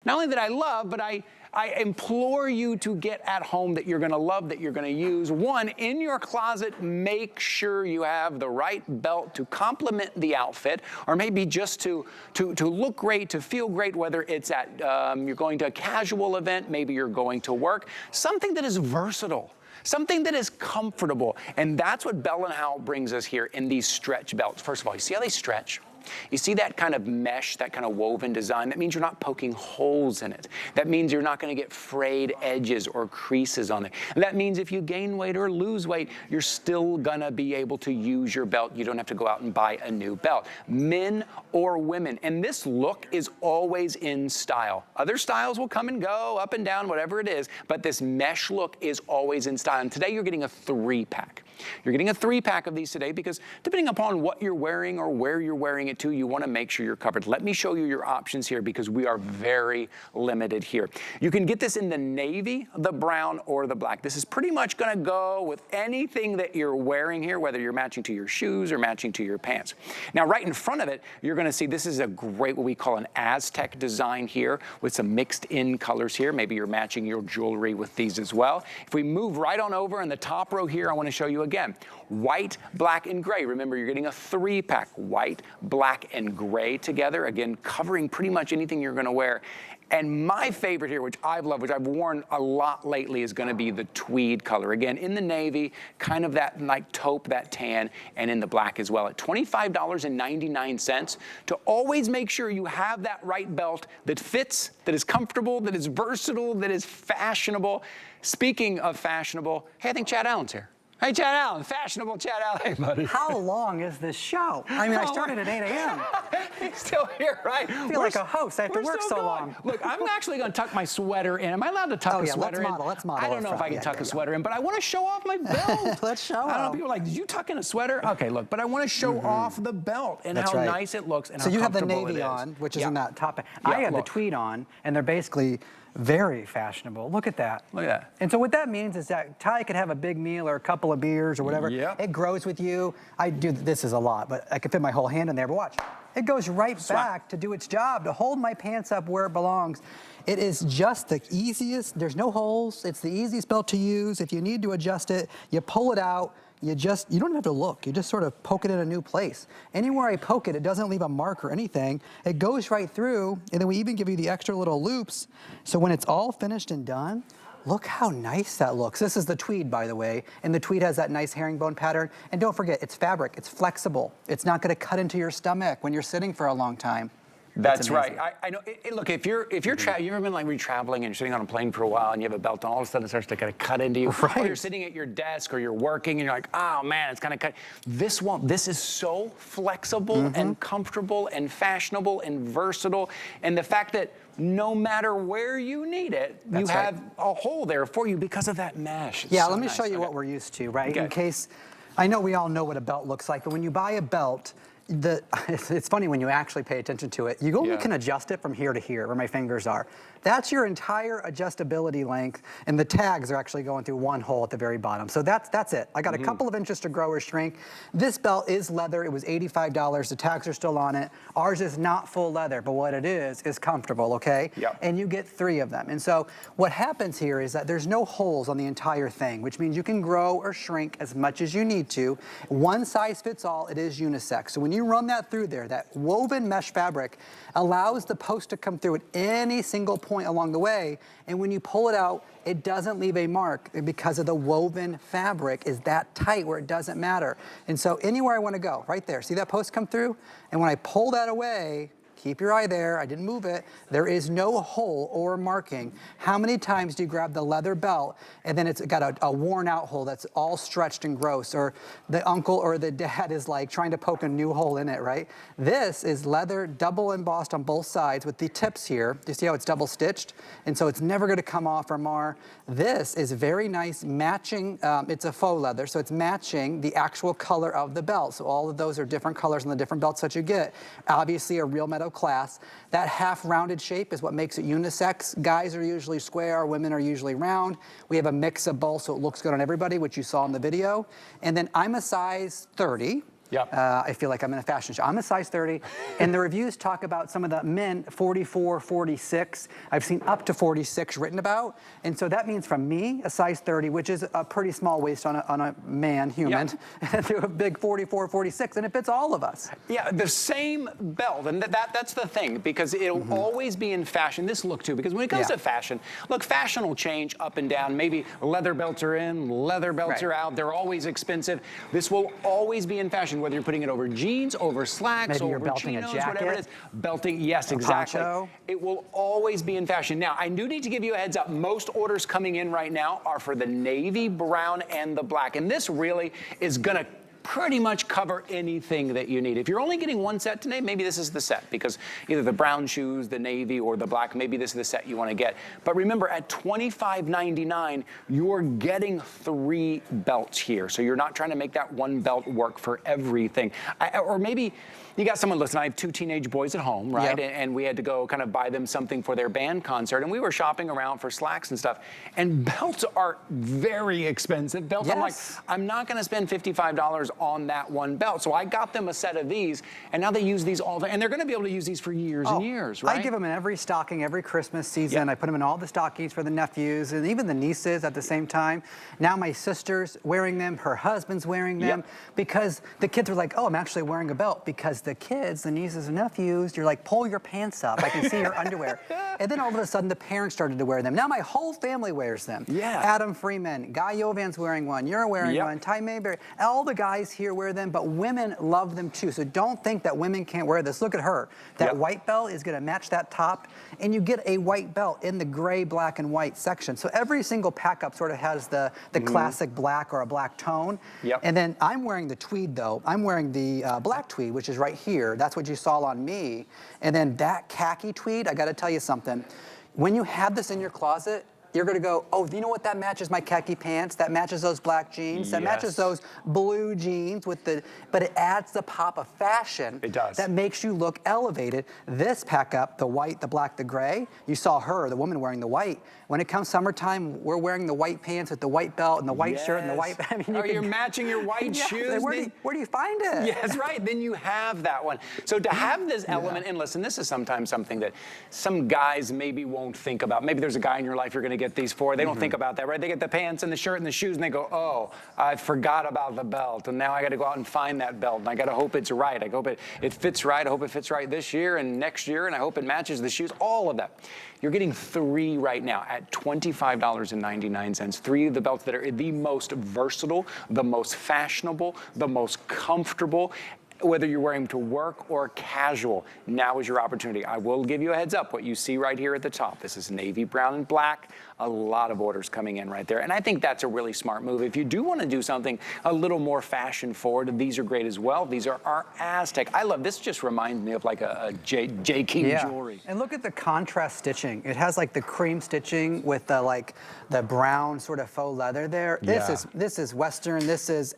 not only that I love, but I implore you to get at home that you're gonna love, that you're gonna use. One, in your closet, make sure you have the right belt to complement the outfit, or maybe just to look great, to feel great, whether it's at, you're going to a casual event, maybe you're going to work. Something that is versatile. Something that is comfortable. And that's what Bell & Howell brings us here in these stretch belts. First of all, you see how they stretch? You see that kind of mesh, that kind of woven design? That means you're not poking holes in it. That means you're not going to get frayed edges or creases on it. And that means if you gain weight or lose weight, you're still going to be able to use your belt. You don't have to go out and buy a new belt. Men or women. And this look is always in style. Other styles will come and go, up and down, whatever it is, but this mesh look is always in style. And today you're getting a 3-pack. You're getting a 3-pack of these today because depending upon what you're wearing or where you're wearing it to, you want to make sure you're covered. Let me show you your options here because we are very limited here. You can get this in the navy, the brown, or the black. This is pretty much going to go with anything that you're wearing here, whether you're matching to your shoes or matching to your pants. Now, right in front of it, you're going to see this is a great, what we call an Aztec design here with some mixed in colors here. Maybe you're matching your jewelry with these as well. If we move right on over in the top row here, I want to show you again, white, black, and gray. Remember, you're getting a 3-pack, white, black, and gray together. Again, covering pretty much anything you're gonna wear. And my favorite here, which I've loved, which I've worn a lot lately, is gonna be the tweed color. Again, in the navy, kind of that like taupe, that tan, and in the black as well. At $25.99 to always make sure you have that right belt that fits, that is comfortable, that is versatile, that is fashionable. Speaking of fashionable, hey, I think Chad Allen's here. Hey, Chad Allen, fashionable Chad Allen. Hey, buddy. How long is this show? I mean, I started at 8 a.m. He's still here, right? I feel like a host. I have to work so long. Look, I'm actually going to tuck my sweater in. Am I allowed to tuck a sweater in? Let's model. I don't know if I can tuck a sweater in, but I want to show off my belt. Let's show off. I don't know, people are like, did you tuck in a sweater? Okay, look, but I want to show off the belt and how nice it looks and how comfortable it is. So you have the navy on, which is in that top. I have the tweed on, and they're basically very fashionable. Look at that. Look at that. And so what that means is that Ty could have a big meal or a couple of beers or whatever. Yep. It grows with you. I do, this is a lot, but I could fit my whole hand in there, but watch. It goes right back to do its job, to hold my pants up where it belongs. It is just the easiest, there's no holes. It's the easiest belt to use. If you need to adjust it, you pull it out. You don't have to look. You just sort of poke it in a new place. Anywhere I poke it, it doesn't leave a mark or anything. It goes right through, and then we even give you the extra little loops. So when it's all finished and done, look how nice that looks. This is the tweed, by the way, and the tweed has that nice herringbone pattern. And don't forget, it's fabric. It's flexible. It's not going to cut into your stomach when you're sitting for a long time. That's right. I know. Look, if you're you ever been like traveling and you're sitting on a plane for a while and you have a belt on, all of a sudden it starts to kind of cut into you. Right. Or you're sitting at your desk or you're working and you're like, oh man, it's kind of cut. This won't. This is so flexible and comfortable and fashionable and versatile. And the fact that no matter where you need it, you have a hole there for you because of that mesh. It's let me show you what we're used to, right? In case, I know we all know what a belt looks like, but when you buy a belt, it's funny when you actually pay attention to it. You only can adjust it from here to here, where my fingers are. That's your entire adjustability length, and the tags are actually going through one hole at the very bottom. So that's it. I got a couple of inches to grow or shrink. This belt is leather. It was $85. The tags are still on it. Ours is not full leather, but what it is comfortable, okay? Yep. And you get 3 of them. And so what happens here is that there's no holes on the entire thing, which means you can grow or shrink as much as you need to. One size fits all. It is unisex. So when you run that through there, that woven mesh fabric allows the post to come through at any single point along the way, and when you pull it out, it doesn't leave a mark because of the woven fabric is that tight where it doesn't matter. And so anywhere I want to go, right there, see that post come through? And when I pull that away, keep your eye there, I didn't move it, there is no hole or marking. How many times do you grab the leather belt and then it's got a worn out hole that's all stretched and gross, or the uncle or the dad is like trying to poke a new hole in it, right? This is leather double embossed on both sides with the tips here. Do you see how it's double stitched? And so it's never gonna come off or mar. This is very nice matching, it's a faux leather, so it's matching the actual color of the belt. So all of those are different colors on the different belts that you get. Obviously a real metal class. That half rounded shape is what makes it unisex. Guys are usually square, women are usually round. We have a mix of both so it looks good on everybody, which you saw in the video. And then I'm a size 30. Yep. I feel like I'm in a fashion show. I'm a size 30, and the reviews talk about some of the men 44, 46. I've seen up to 46 written about, and so that means from me, a size 30, which is a pretty small waist on a man, human, to a big 44, 46, and it fits all of us. Yeah, the same belt, and that's the thing, because it'll always be in fashion. This look too, because when it comes to fashion, look, fashion will change up and down. Maybe leather belts are in, leather belts are out. They're always expensive. This will always be in fashion, whether you're putting it over jeans, over slacks, Maybe you're over belting chinos, a jacket. whatever it is. Belting, yes, exactly. Poncho. It will always be in fashion. Now, I do need to give you a heads up. Most orders coming in right now are for the navy, brown, and the black. And this really is gonna pretty much cover anything that you need. If you're only getting one set today, maybe this is the set, because either the brown shoes, the navy, or the black, maybe this is the set you want to get. But remember, at $25.99, you're getting 3 belts here. So you're not trying to make that one belt work for everything. Or maybe you got someone, listen, I have 2 teenage boys at home, right? Yep. And we had to go kind of buy them something for their band concert, and we were shopping around for slacks and stuff. And belts are very expensive. Belts, I'm like, I'm not gonna spend $55 on that one belt. So I got them a set of these, and now they use these all the time. And they're gonna be able to use these for years and years, right? I give them in every stocking, every Christmas season. I put them in all the stockings for the nephews and even the nieces at the same time. Now my sister's wearing them, her husband's wearing them, because the kids are like, oh, I'm actually wearing a belt, because the kids, the nieces and nephews, you're like, pull your pants up. I can see your underwear. And then all of a sudden, the parents started to wear them. Now my whole family wears them. Adam Freeman, Guy Yovan's wearing one, you're wearing one, Ty Mayberry. All the guys here wear them, but women love them too. So don't think that women can't wear this. Look at her. That white belt is gonna match that top, and you get a white belt in the gray, black, and white section. So every single pack up sort of has the classic black or a black tone. And then I'm wearing the tweed though. I'm wearing the black tweed, which is right here. That's what you saw on me. And then that khaki tweed, I gotta tell you something. When you have this in your closet, you're gonna go, oh, you know what, that matches my khaki pants, that matches those black jeans, that matches those blue jeans with the, but it adds the pop of fashion. It does. That makes you look elevated. This pack up, the white, the black, the gray, you saw her, the woman wearing the white. When it comes summertime, we're wearing the white pants with the white belt and the white shirt and the white, I mean, you're matching your white shoes. Where do you find it? Yes, right, then you have that one. So to have this element, and listen, this is sometimes something that some guys maybe won't think about. Maybe there's a guy in your life you're gonna get these for. They don't think about that, right? They get the pants and the shirt and the shoes, and they go, oh, I forgot about the belt, and now I gotta go out and find that belt, and I gotta hope it's right. I hope it fits right. I hope it fits right this year and next year, and I hope it matches the shoes, all of that. You're getting 3 right now at $25.99. 3 of the belts that are the most versatile, the most fashionable, the most comfortable, whether you're wearing them to work or casual. Now is your opportunity. I will give you a heads up. What you see right here at the top, this is navy, brown, and black. A lot of orders coming in right there. And I think that's a really smart move. If you do want to do something a little more fashion forward, these are great as well. These are our Aztec. I love this. Just reminds me of like a J. King jewelry. And look at the contrast stitching. It has like the cream stitching with the like the brown sort of faux leather there. This is Western. This is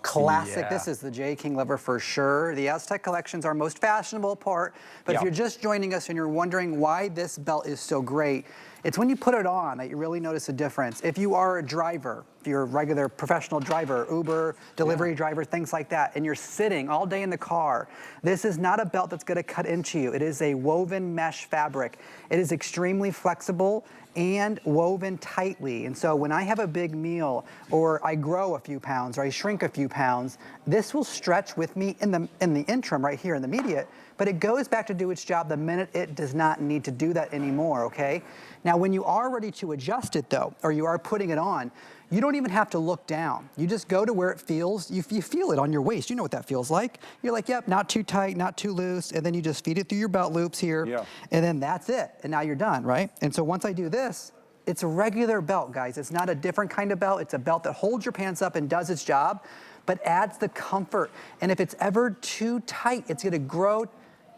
classic. This is the J. King lover for sure. The Aztec collection's our most fashionable part. But if you're just joining us and you're wondering why this belt is so great, it's when you put it on that you really notice a difference. If you are a driver, if you're a regular professional driver, Uber, delivery driver, things like that, and you're sitting all day in the car, this is not a belt that's gonna cut into you. It is a woven mesh fabric. It is extremely flexible and woven tightly. And so when I have a big meal, or I grow a few pounds, or I shrink a few pounds, this will stretch with me in the interim right here in the immediate, but it goes back to do its job the minute it does not need to do that anymore, okay? Now, when you are ready to adjust it though, or you are putting it on, you don't even have to look down. You just go to where it feels. You feel it on your waist. You know what that feels like. You're like, yep, not too tight, not too loose. And then you just feed it through your belt loops here. And then that's it. And now you're done, right? And so once I do this, it's a regular belt, guys. It's not a different kind of belt. It's a belt that holds your pants up and does its job, but adds the comfort. And if it's ever too tight, it's gonna grow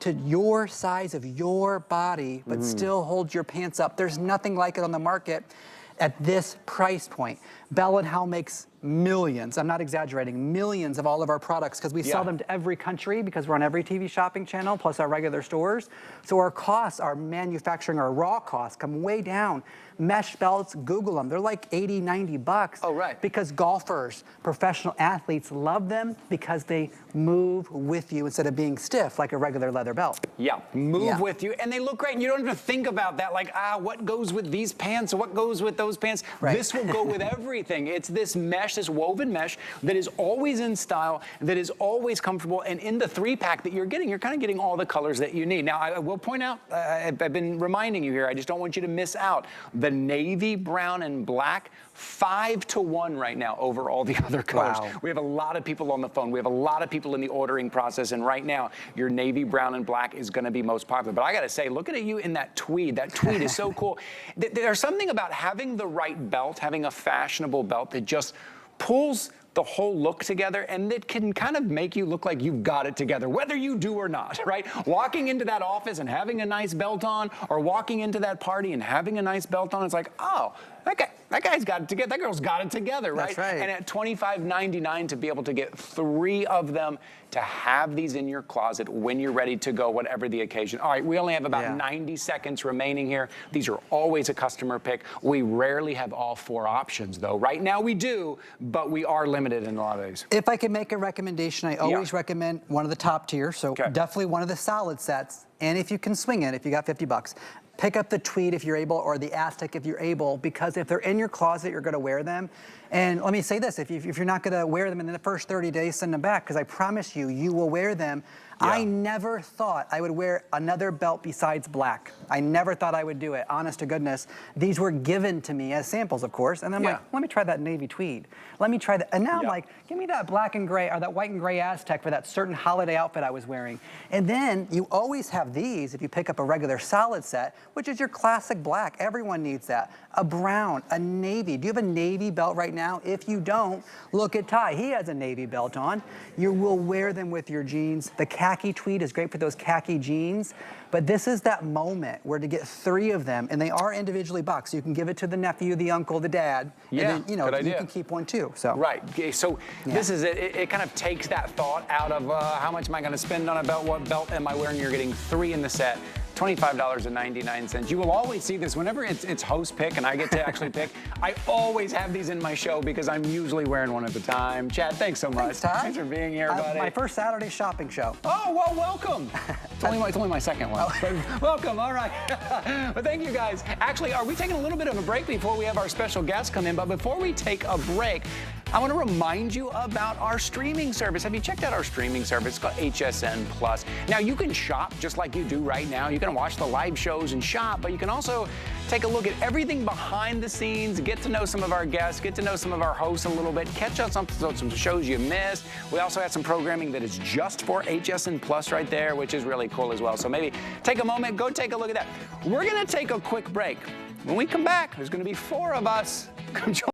to your size of your body, but still hold your pants up. There's nothing like it on the market at this price point. Bell & Howell makes millions, I'm not exaggerating, millions of all of our products because we sell them to every country because we're on every TV shopping channel plus our regular stores. So our costs, our manufacturing, our raw costs come way down. Mesh belts, Google them. They're like 80, 90 bucks. Oh, right. Because golfers, professional athletes love them because they move with you instead of being stiff like a regular leather belt. Yeah, move with you, and they look great. And you don't have to think about that, like, what goes with these pants, or what goes with those pants. Right. This will go with everything. It's this mesh, this woven mesh that is always in style, that is always comfortable, and in the 3-pack that you're kind of getting all the colors that you need. Now, I will point out, I've been reminding you here, I just don't want you to miss out. The navy, brown, and black, 5-to-1 right now over all the other colors. Wow. We have a lot of people on the phone. We have a lot of people in the ordering process, and right now, your navy, brown, and black is going to be most popular. But I got to say, looking at you in that tweed. That tweed is so cool. There's something about having the right belt, having a fashionable belt that just pulls the whole look together, and it can kind of make you look like you've got it together, whether you do or not, right? Walking into that office and having a nice belt on, or walking into that party and having a nice belt on, it's like, oh, that guy's got it together. That girl's got it together, right? That's right. And at $25.99 to be able to get 3 of them, to have these in your closet when you're ready to go, whatever the occasion. All right, we only have about 90 seconds remaining here. These are always a customer pick. We rarely have all 4 options, though. Right now we do, but we are limited in a lot of these. If I could make a recommendation, I always recommend one of the top tier, so definitely one of the solid sets. And if you can swing it, if you got 50 bucks, pick up the tweed if you're able, or the Aztec if you're able, because if they're in your closet, you're gonna wear them. And let me say this, if you're not gonna wear them in the first 30 days, send them back, because I promise you, you will wear them. I never thought I would wear another belt besides black. I never thought I would do it, honest to goodness. These were given to me as samples, of course, and I'm like, let me try that navy tweed. Let me try that, and now I'm like, give me that black and gray, or that white and gray Aztec for that certain holiday outfit I was wearing. And then you always have these if you pick up a regular solid set, which is your classic black. Everyone needs that. A brown, a navy. Do you have a navy belt right now? If you don't, look at Ty. He has a navy belt on. You will wear them with your jeans. The khaki tweed is great for those khaki jeans, but this is that moment where to get 3 of them, and they are individually boxed. So you can give it to the nephew, the uncle, the dad, and then, you know, you can keep one too. So right. So this is it kind of takes that thought out of how much am I going to spend on a belt? What belt am I wearing? You're getting 3 in the set. $25.99. You will always see this whenever it's host pick and I get to actually pick. I always have these in my show because I'm usually wearing one at a time. Chad, thanks so much. Thanks, Ty. Thanks for being here, buddy. My first Saturday shopping show. Oh, well, welcome. It's only my second one. But welcome, all right. But thank you, guys. Actually, are we taking a little bit of a break before we have our special guest come in? But before we take a break, I want to remind you about our streaming service. Have you checked out our streaming service? It's called HSN Plus. Now, you can shop just like you do right now. You can watch the live shows and shop, but you can also take a look at everything behind the scenes, get to know some of our guests, get to know some of our hosts a little bit, catch up on some shows you missed. We also have some programming that is just for HSN Plus right there, which is really cool as well. So maybe take a moment, go take a look at that. We're going to take a quick break. When we come back, there's going to be 4 of us. Come join